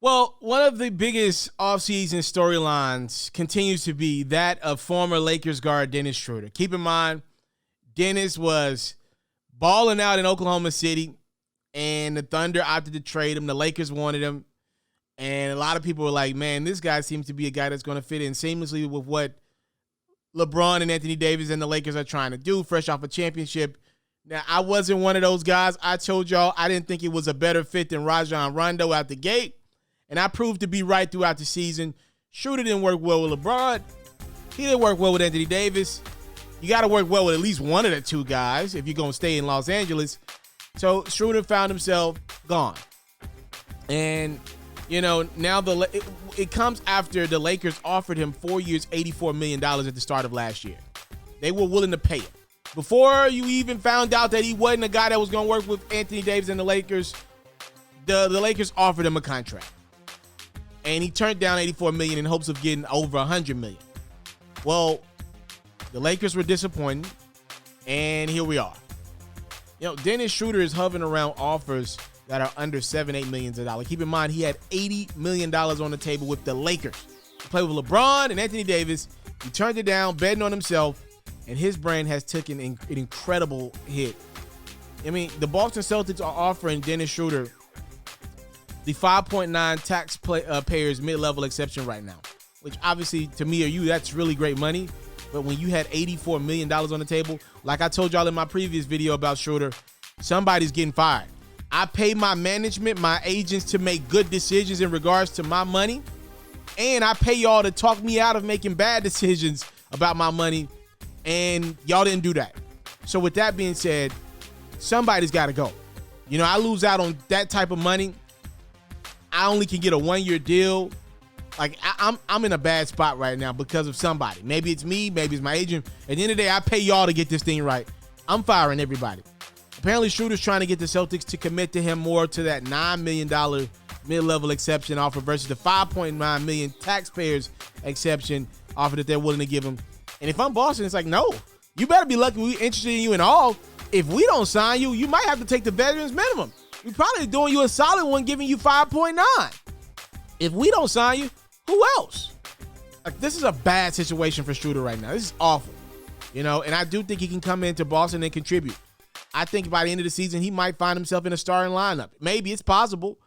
Well, one of the biggest offseason storylines continues to be that of former Lakers guard Dennis Schroder. Keep in mind, Dennis was balling out in Oklahoma City, and the Thunder opted to trade him. The Lakers wanted him, and a lot of people were like, man, this guy seems to be a guy that's going to fit in seamlessly with what LeBron and Anthony Davis and the Lakers are trying to do, fresh off a championship. Now, I wasn't one of those guys. I told y'all I didn't think it was a better fit than Rajon Rondo out the gate. And I proved to be right throughout the season. Schroder didn't work well with LeBron. He didn't work well with Anthony Davis. You got to work well with at least one of the two guys if you're going to stay in Los Angeles. So Schroder found himself gone. And, you know, now it comes after the Lakers offered him 4 years, $84 million at the start of last year. They were willing to pay him. Before you even found out that he wasn't a guy that was going to work with Anthony Davis and the Lakers, the Lakers offered him a contract. And he turned down $84 million in hopes of getting over $100 million. Well, the Lakers were disappointed, and here we are. You know, Dennis Schroder is hovering around offers that are under $7-8 million. Keep in mind, he had $80 million on the table with the Lakers. He played with LeBron and Anthony Davis. He turned it down, betting on himself, and his brand has taken an incredible hit. I mean, the Boston Celtics are offering Dennis Schroder the 5.9 taxpayers mid-level exception right now, which obviously to me or you, that's really great money. But when you had $84 million on the table, like I told y'all in my previous video about Schroder, somebody's getting fired. I pay my management, my agents to make good decisions in regards to my money, and I pay y'all to talk me out of making bad decisions about my money, and y'all didn't do that. So with that being said, somebody's got to go. You know, I lose out on that type of money. I only can get a 1-year deal. Like, I'm in a bad spot right now because of somebody. Maybe it's me, maybe it's my agent. At the end of the day, I pay y'all to get this thing right. I'm firing everybody. Apparently, Schroder's trying to get the Celtics to commit to him more to that $9 million mid-level exception offer versus the $5.9 million taxpayers exception offer that they're willing to give him. And if I'm Boston, it's like, no, you better be lucky we're interested in you and all. If we don't sign you, you might have to take the veterans minimum. We're probably doing you a solid one, giving you 5.9. If we don't sign you, who else? Like, this is a bad situation for Schroder right now. This is awful, you know. And I do think he can come into Boston and contribute. I think by the end of the season, he might find himself in a starting lineup. Maybe it's possible.